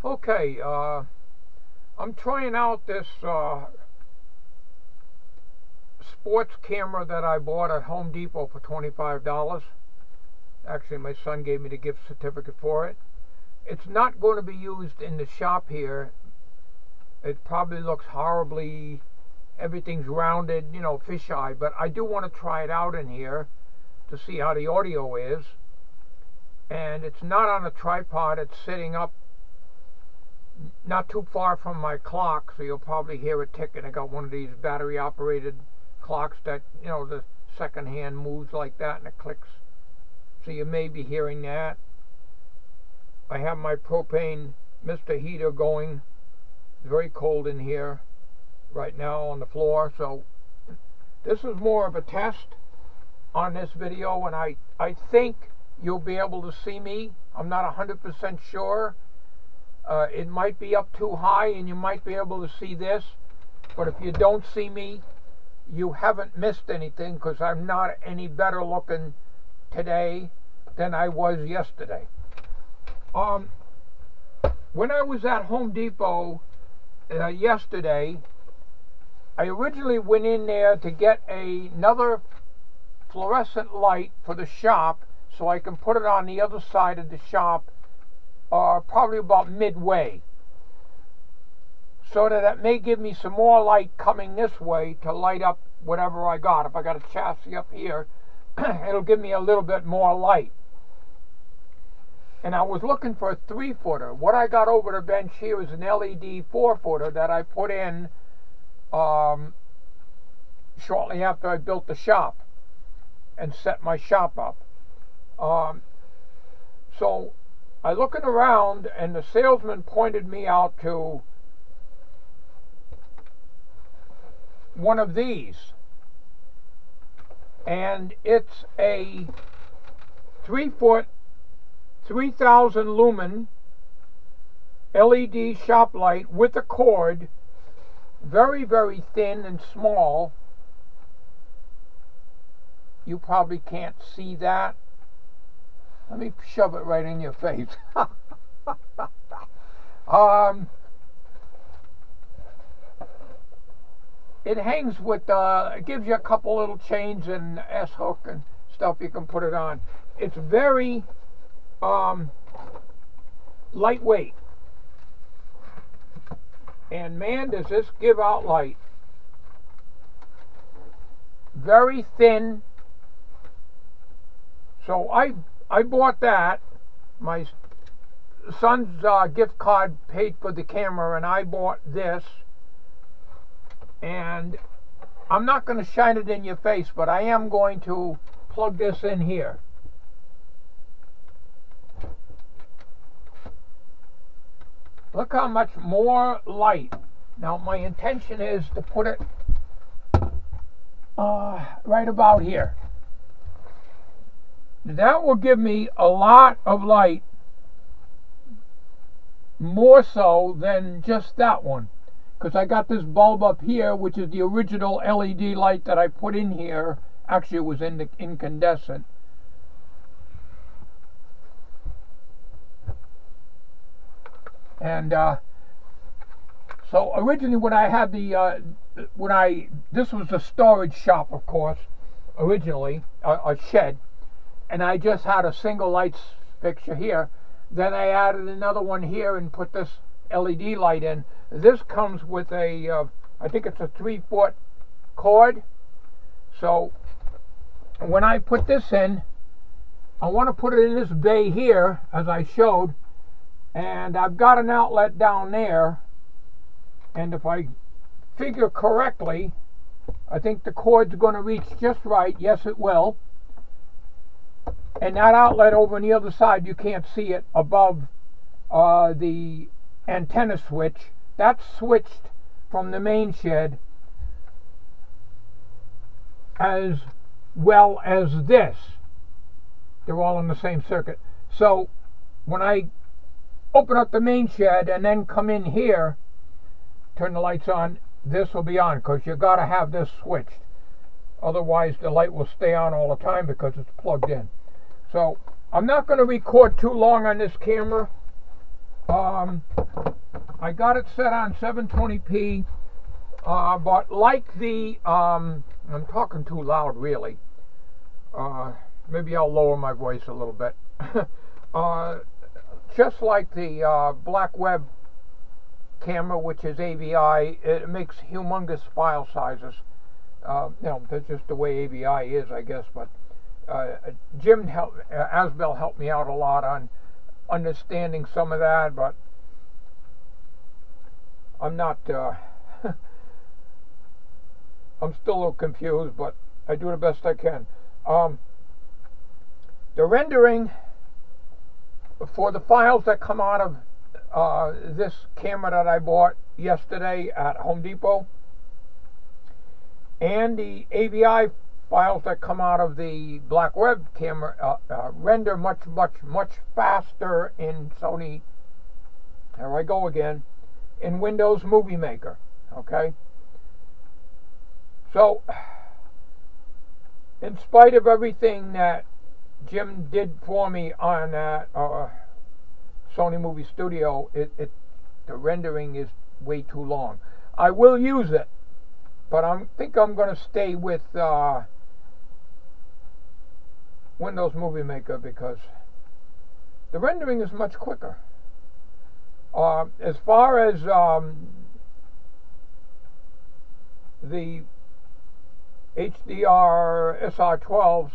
Okay, I'm trying out this sports camera that I bought at Home Depot for $25. Actually, my son gave me the gift certificate for it. It's not going to be used in the shop here. It probably looks horribly, everything's rounded, you know, fisheye, but I do want to try it out in here to see how the audio is. And it's not on a tripod, it's sitting up not too far from my clock, so you'll probably hear it ticking. I got one of these battery operated clocks that, you know, the second hand moves like that and it clicks, so you may be hearing that. I have my propane Mr. Heater going. It's very cold in here right now on the floor, so this is more of a test on this video, and I think you'll be able to see me. I'm not 100% sure. It might be up too high and you might be able to see this, but if you don't see me, you haven't missed anything, because I'm not any better looking today than I was yesterday. When I was at Home Depot yesterday, I originally went in there to get another fluorescent light for the shop so I can put it on the other side of the shop, probably about midway, so that it may give me some more light coming this way to light up whatever I got. If I got a chassis up here, it'll give me a little bit more light. And I was looking for a 3-footer. What I got over the bench here is an LED 4-footer that I put in shortly after I built the shop and set my shop up. So I looking around, and the salesman pointed me out to one of these, and it's a 3-foot 3000 lumen LED shop light with a cord, very, very thin and small. You probably can't see that. Let me shove it right in your face. It hangs with, it gives you a couple little chains and S-hook and stuff you can put it on. It's very lightweight. And man, does this give out light. Very thin. So I bought that. My son's gift card paid for the camera, and I bought this. And I'm not going to shine it in your face, but I am going to plug this in here. Look how much more light. Now my intention is to put it right about here. That will give me a lot of light, more so than just that one, because I got this bulb up here, which is the original LED light that I put in here. Actually, it was in the incandescent. And so originally, when I had the this was a storage shop, of course, originally a shed, and I just had a single lights fixture here. Then I added another one here and put this LED light in. This comes with a I think it's a 3-foot cord. So when I put this in, I want to put it in this bay here, as I showed, and I've got an outlet down there, and if I figure correctly, I think the cord's going to reach just right. Yes, it will. And that outlet over on the other side, you can't see it, above the antenna switch. That's switched from the main shed, as well as this. They're all in the same circuit. So when I open up the main shed and then come in here, turn the lights on, this will be on, because you got to have this switched. Otherwise the light will stay on all the time because it's plugged in. So I'm not going to record too long on this camera. I got it set on 720p, but like the, I'm talking too loud really. Maybe I'll lower my voice a little bit. Just like the Black Web camera, which is AVI, it makes humongous file sizes. That's just the way AVI is, I guess. But Jim Asbell helped me out a lot on understanding some of that, but I'm not. I'm still a little confused, but I do the best I can. The rendering for the files that come out of this camera that I bought yesterday at Home Depot, and the AVI files that come out of the Black Web camera render much faster in Sony. There I go again. In Windows Movie Maker. Okay. So, in spite of everything that Jim did for me on that Sony Movie Studio, the rendering is way too long. I will use it, but I think I'm going to stay with Windows Movie Maker because the rendering is much quicker. As far as the HDR SR12s,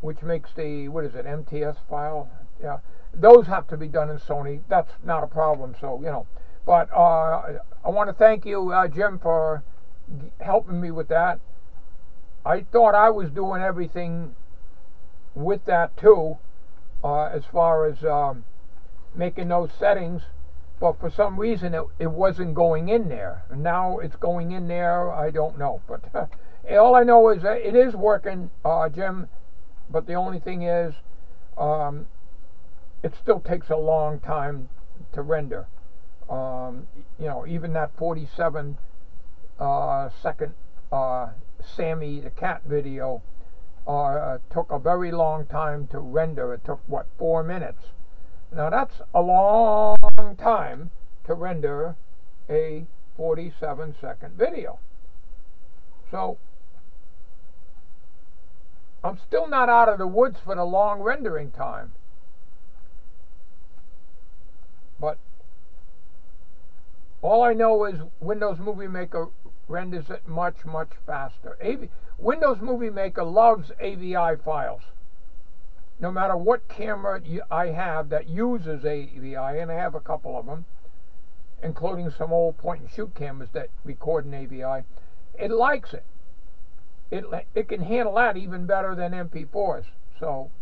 which makes the, what is it, MTS file? Yeah, those have to be done in Sony. That's not a problem, so, you know. But I want to thank you, Jim, for helping me with that. I thought I was doing everything with that, too, as far as making those settings, but for some reason it wasn't going in there. And now it's going in there. I don't know, but all I know is that it is working, Jim. But the only thing is, it still takes a long time to render. Even that 47 second Sammy the cat video took a very long time to render. It took, what, 4 minutes? Now that's a long time to render a 47-second video. So I'm still not out of the woods for the long rendering time. But all I know is Windows Movie Maker renders it much faster. Windows Movie Maker loves AVI files. No matter what camera I have that uses AVI, and I have a couple of them, including some old point-and-shoot cameras that record in AVI, it likes it. It can handle that even better than MP4s. So,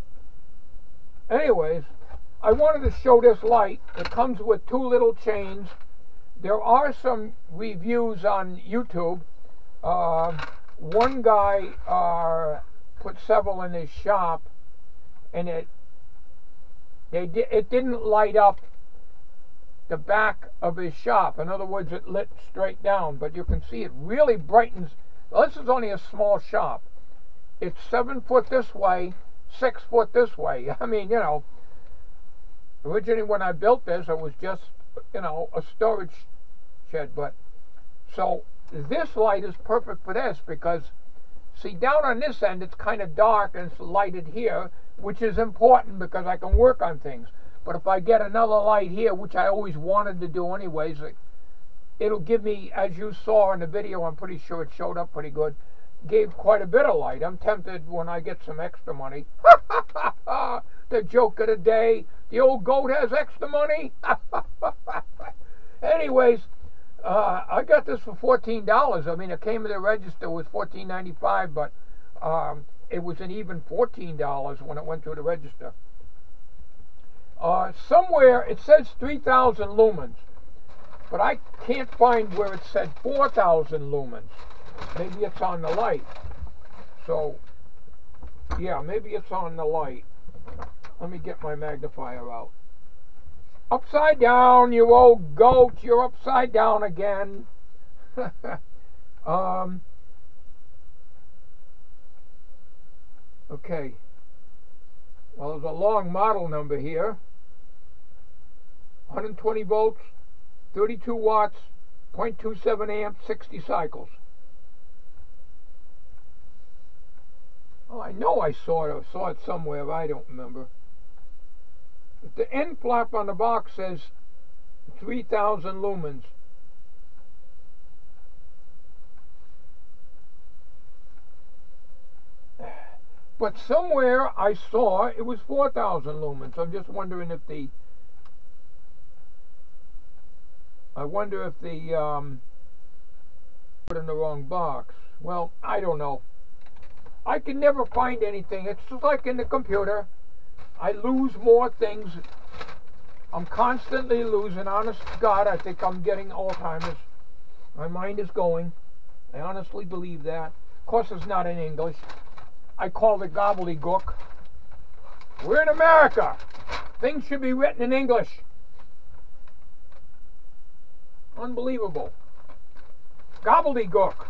anyways, I wanted to show this light. It comes with 2 little chains. There are some reviews on YouTube. One guy put several in his shop, and it didn't light up the back of his shop. In other words, it lit straight down, but you can see it really brightens. Well, this is only a small shop. It's 7 foot this way, 6 foot this way. I mean, originally when I built this, it was just, a storage shed. But so this light is perfect for this because, see, down on this end, it's kind of dark and it's lighted here, which is important because I can work on things. But if I get another light here, which I always wanted to do anyways, it'll give me, as you saw in the video, I'm pretty sure it showed up pretty good, gave quite a bit of light. I'm tempted when I get some extra money. The joke of the day, the old goat has extra money. Anyways, I got this for $14. I mean, it came to the register with $14.95, but it was an even $14 when it went through the register. Somewhere it says 3,000 lumens, but I can't find where it said 4,000 lumens. Maybe it's on the light. So, yeah, maybe it's on the light. Let me get my magnifier out. Upside down, you old goat. You're upside down again. Okay. Well, there's a long model number here. 120 volts, 32 watts, 0.27 amps, 60 cycles. Oh, I know I saw it somewhere, but I don't remember. The end flap on the box says 3,000 lumens. But somewhere I saw it was 4,000 lumens. I'm just wondering if the put in the wrong box. Well, I don't know. I can never find anything. It's just like in the computer. I lose more things. I'm constantly losing. Honest to God, I think I'm getting Alzheimer's. My mind is going. I honestly believe that. Of course, it's not in English. I call it gobbledygook. We're in America. Things should be written in English. Unbelievable. Gobbledygook.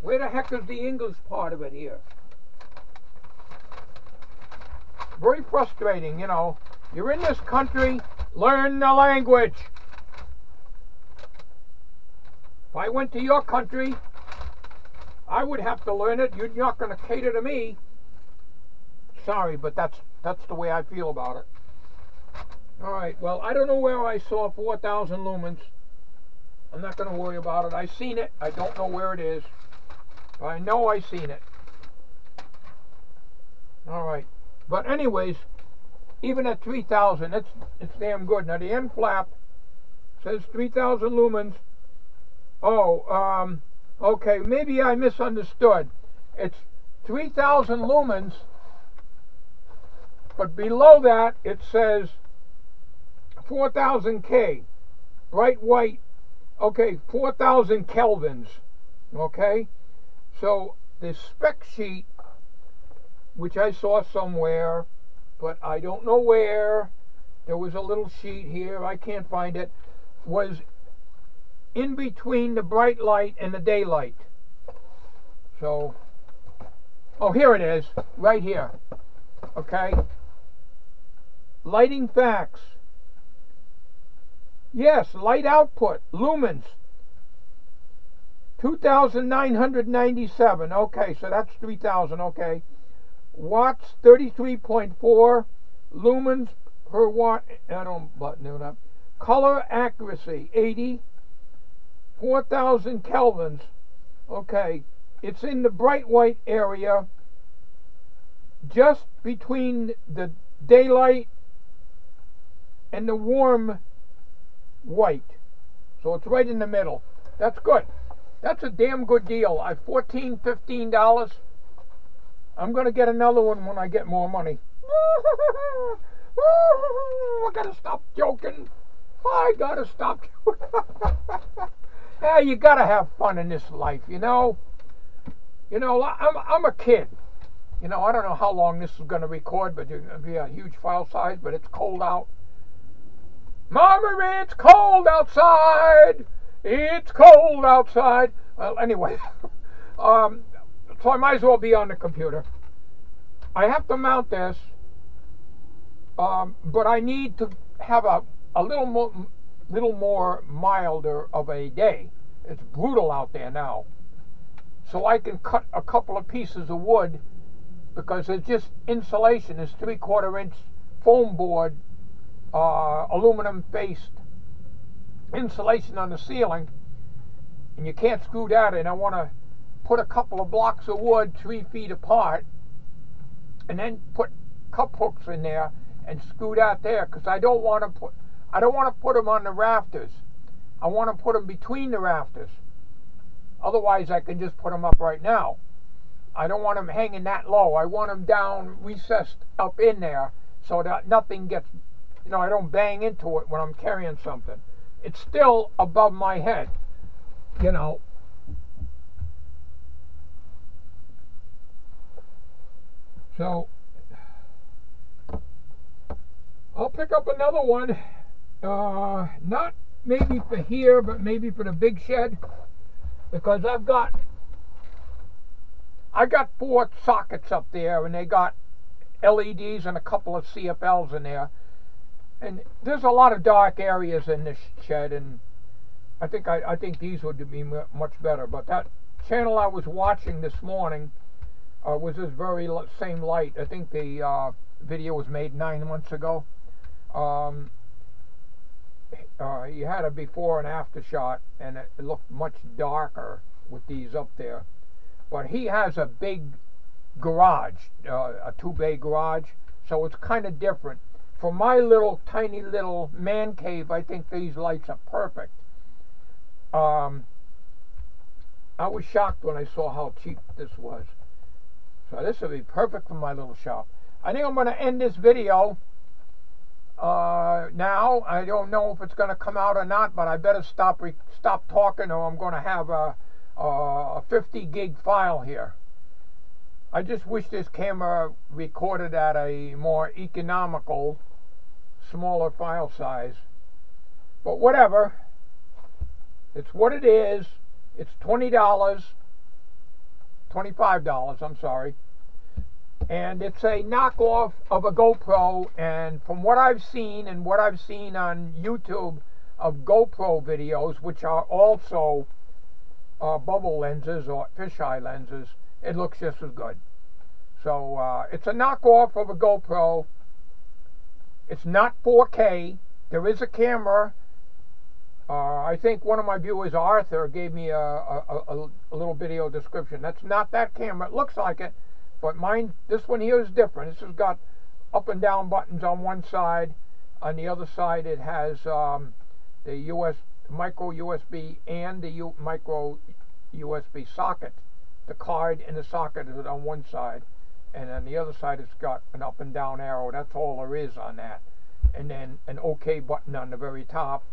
Where the heck is the English part of it here? Very frustrating, you know. You're in this country, learn the language. If I went to your country, I would have to learn it. You're not going to cater to me. Sorry, but that's the way I feel about it. All right, well, I don't know where I saw 4,000 lumens. I'm not going to worry about it. I seen it. I don't know where it is. But I know I seen it. All right. But anyways, even at 3,000, it's damn good. Now the end flap says 3,000 lumens. Oh, okay, maybe I misunderstood. It's 3,000 lumens, but below that it says 4,000 K, bright white. Okay, 4,000 kelvins. Okay, so the spec sheet, which I saw somewhere, but I don't know where. There was a little sheet here, I can't find it, was in between the bright light and the daylight. So, oh, here it is, right here. Okay, lighting facts. Yes, light output, lumens, 2,997. Okay, so that's 3,000, okay. Watts, 33.4 lumens per watt. I don't button it up. Color accuracy, 80. 4,000 kelvins. Okay, it's in the bright white area, just between the daylight and the warm white. So it's right in the middle. That's good. That's a damn good deal. $14, $15. I'm going to get another one when I get more money. I got to stop joking. I got to stop joking. Yeah, you got to have fun in this life, you know. You know, I'm a kid. You know, I don't know how long this is going to record, but it's going to be a huge file size, but it's cold out. Mama, it's cold outside. It's cold outside. Well, anyway, so I might as well be on the computer. I have to mount this, but I need to have a little more milder of a day. It's brutal out there now. So I can cut a couple of pieces of wood, because it's just insulation. It's 3/4 inch foam board, aluminum faced insulation on the ceiling, and you can't screw that in. I want to put a couple of blocks of wood 3 feet apart, and then put cup hooks in there and screw that there, because I don't want to put them on the rafters. I want to put them between the rafters. Otherwise, I can just put them up right now. I don't want them hanging that low. I want them down, recessed up in there, so that nothing gets, you know, I don't bang into it when I'm carrying something. It's still above my head, you know. So, I'll pick up another one. Not maybe for here, but maybe for the big shed, because I got 4 sockets up there, and they got LEDs and a couple of CFLs in there. And there's a lot of dark areas in this shed, and I think these would be much better. But that channel I was watching this morning was this very same light. I think the video was made 9 months ago. He had a before and after shot, and it looked much darker with these up there. But he has a big garage, a 2-bay garage, so it's kind of different. For my little tiny little man cave, I think these lights are perfect. I was shocked when I saw how cheap this was. So this would be perfect for my little shop. I think I'm going to end this video now. I don't know if it's going to come out or not, but I better stop talking, or I'm going to have a 50 gig file here. I just wish this camera recorded at a more economical, smaller file size. But whatever. It's what it is. It's $20. $25, I'm sorry. And it's a knockoff of a GoPro, and from what I've seen and what I've seen on YouTube of GoPro videos, which are also bubble lenses or fisheye lenses, it looks just as good. So it's a knockoff of a GoPro. It's not 4K. There is a camera. I think one of my viewers, Arthur, gave me a little video description. That's not that camera. It looks like it, but mine, this one here is different. This has got up and down buttons on one side. On the other side, it has the micro USB and the micro USB socket. The card and the socket is on one side, and on the other side, it's got an up and down arrow. That's all there is on that. And then an OK button on the very top,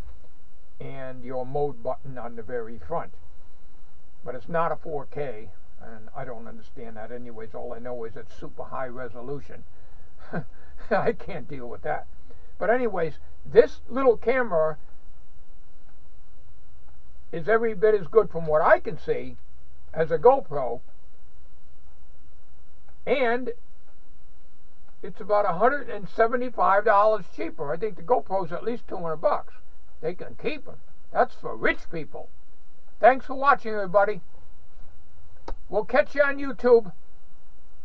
and your mode button on the very front. But it's not a 4K, and I don't understand that anyways. All I know is it's super high resolution. I can't deal with that. But anyways, this little camera is every bit as good, from what I can see, as a GoPro, and it's about $175 cheaper. I think the GoPro's at least $200. They can keep them. That's for rich people. Thanks for watching, everybody. We'll catch you on YouTube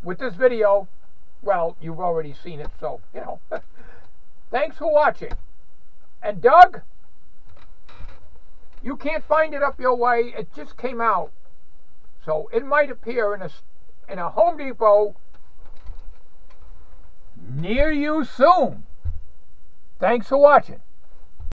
with this video. Well, you've already seen it, so, you know. Thanks for watching. And Doug, you can't find it up your way. It just came out. So it might appear in a Home Depot near you soon. Thanks for watching.